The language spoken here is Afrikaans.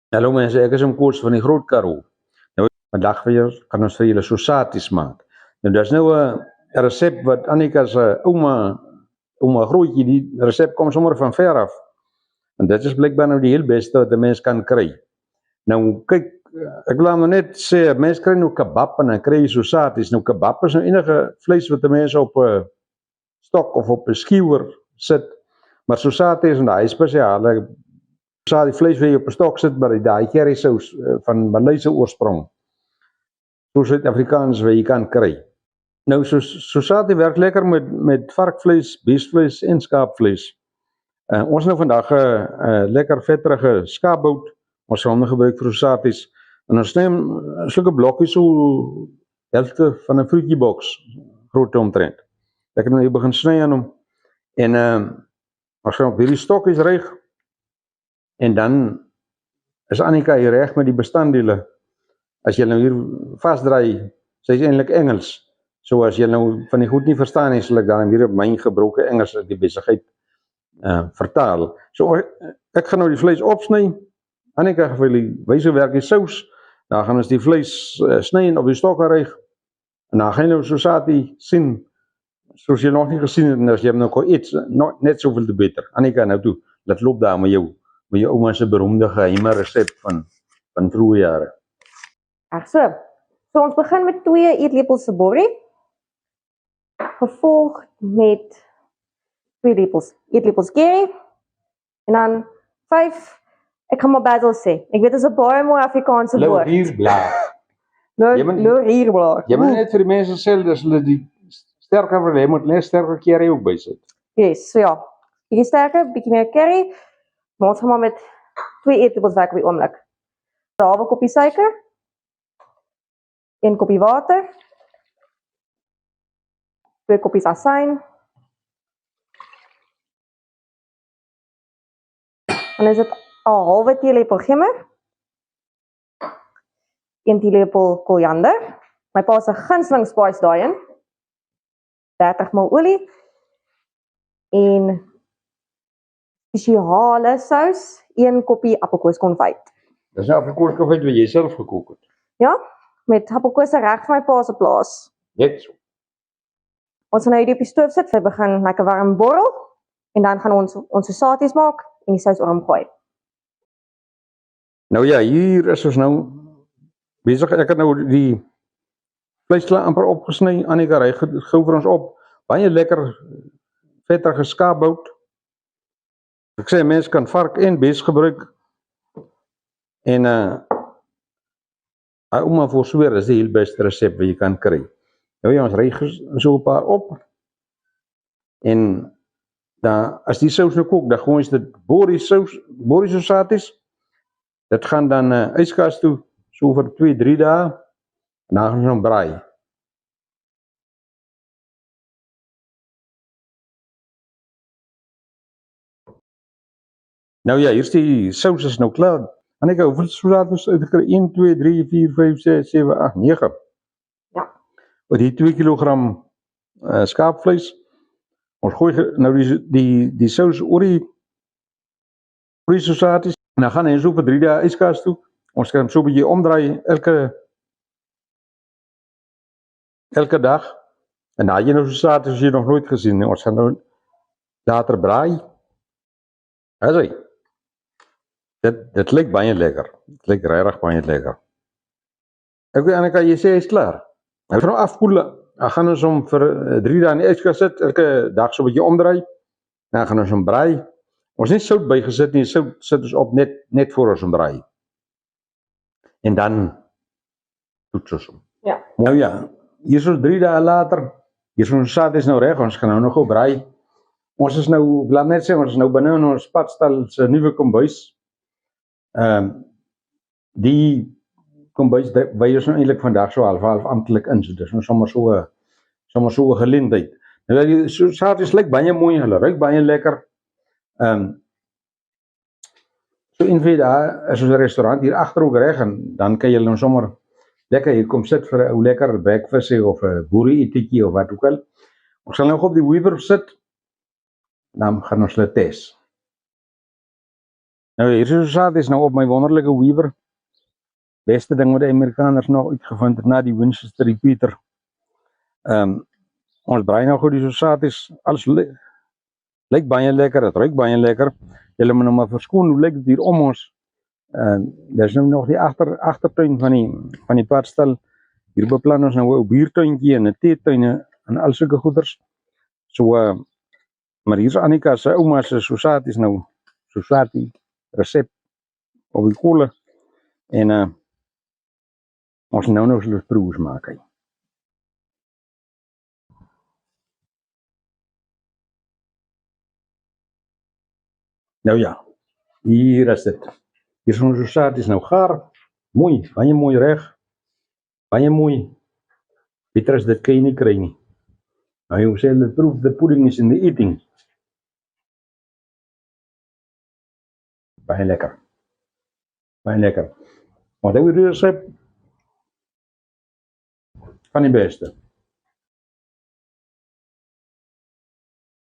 Hallo mense, ek is Koos van die Groot Karoo. Nou, vandag weer gaan ons vir julle sosaties maak. Nou, daar's nou 'n resep wat Annika se ouma Grootjie, die resep kom sommer van ver af. En dit is blijkbaar nou die heel beste wat 'n mens kan kry. Nou, kyk, ek wil nou net sê, mense kry nou kebab en dan kry jy sosaties. Nou, kebab is nou enige vleis wat 'n mens op 'n stok of op 'n skiewer sit. Maar sosaties en daai spesiale die vlees wat jy op 'n stok sit, maar daai curry sous van Maleise oorsprong. So Suid-Afrikaans wat jy kan kry. Nou, sosatie werk lekker met varkvlees, beesvlees en skaapvlees. Ons nou vandag 'n lekker vetterige skaapbout. Ons sal hom gebruik vir sosaties. En ons neem sulke blokkies so helfte van 'n vroetjieboks, groot omtrent. Ek het nou hier begin sny aan hom. En ons gaan op hierdie stokkies ryg. En dan is Annika hier reg met die bestanddele. As jy nou hier vasdraai, sy is eintlik Engels. So as jy nou van die goed nie verstaan nie, sal ek dan weer op my gebroke Engels die besigheid vertaal. So ek gaan nou die vleis opsny. Annika gaan vir julle wys hoe werk die sous. Dan gaan ons die vleis sny en op die stokke ryg. En dan gaan jy nou sosatie sien, soos jy nog nie gesien het, en as jy hom nou kon eet, net soveel te beter. Annika, nou toe, laat loop daar met jou ouma se beroemde geheime resep van vroeë jare. Ag so. So ons begin met 2 eetlepels boerie, gevolg met 2 eetlepels curry, en dan 5, ek gaan maar basil sê. Ek weet dit is 'n baie mooi Afrikaanse woord. Laurierblaar. Laurierblaar. Jy moet net vir die mense sê, dat hulle die sterker wil hê, moet net sterker curry ook bysit. Yes, so ja. Bietjie sterker, bietjie meer curry. Maar ons gaan maar met 2 eetlepels werk op die oomblik. 'n halwe koppie suiker, 1 koppie water, 2 koppies asyn. Dan is dit 'n halwe teelepel gemmer, 1 teelepel koriander. My pa se gunsteling spice daai in. 30 ml olie en spesiale sous, 1 koppie appelkoeskonfyt. Dis nou appelkoeskonfyt wat jy self gekook het. Ja, met appelkose reg van my pa se plaas. Net so. Ons gaan nou hierdie op die stoof sit, vir begin lekker warm borrel en dan gaan ons sosaties maak en die sous oorgooi. Nou ja, hier is ons nou besig. Ek het nou die vleis amper opgesny. Annika ry gou vir ons op. Baie lekker vetterige skaapbout. Ek sê mense kan vark en bees gebruik. En ouma voorsweer is die heel beste resep wat jy kan kry. Nou ja, ons ry so 'n paar op. En dan as die sous nou kook, dan gooi ons dit borie sosaties. Dit gaan dan yskas toe so vir 2-3 dae. En dan gaan ons hom braai. Nou ja, hier die sous is nou klaar. Annika, hoeveel sosaties uitgekry? 1, 2, 3, 4, 5, 6, 7, 8, 9. Ja. Met die 2 kilogram skaapvleis. Ons gooi nou die sous oor die sosaties. En dan gaan hy so vir 3 dae yskas toe. Ons kan hom so 'n bietjie omdraai elke dag. En dan jy nou sosaties as jy nog nooit gesien nie. Ons gaan nou later braai. Asai. Dit lyk baie lekker. Dit lyk regtig baie lekker. Ek weet Annika, jy sê hy's klaar. Hy gaan nou afkoel. Dan gaan ons hom vir 3 dae in die yskas sit, elke dag so 'n bietjie omdraai. Dan gaan ons hom braai. Ons het nie sout bygesit nie, sout sit ons op net voor ons hom braai. En dan toets ons hom. Ja. Nou ja, hier is ons 3 dae later. Hier is ons sosaties nou reg, ons gaan nou nog gou braai. Ons is nou, ek laat net sê, ons is nou binne in ons padstal se nuwe kombuis. Die kombuis wy ons nou eintlik vandag so half amptelik in, so dis nou sommer so 'n geleentheid. Nou die sosaties lyk baie mooi, hulle ruik baie lekker. So eenvoudig daar is ons 'n restaurant hier agter ook reg, en dan kan jy nou sommer lekker hier kom sit vir 'n ou lekker breakfast of 'n boerie etjie of wat ook al. Ons sal nou op die weaver sit. Dan gaan ons dit tes. Nou, hier is nou op my wonderlike weaver. Beste ding wat die Amerikaners nog uitgevind het na die Winchester repeater. Ons braai nou goed die sosaties, alles lyk baie lekker, het ruik baie lekker. Julle moet nou maar verskoon, hoe lyk dit hier om ons? Daar is nou nog die agtertuin van die padstal. Hier beplan ons nou 'n buurtuintjie en 'n teetuin en al sulke goeders. So, maar hier is Annika se ouma se sosaties nou, sosati resep op die kolle. En ons nou zullen proeves maken. Nou ja, hier is het. Hier is onze sosaties nou gaar. Mooi, baie mooi reg. Baie mooi. Beter as dit kan jy nie kry nie. Nou jy sê the proof the pudding is in the eating. Baie lekker. Baie lekker. Maar dit is van die beste.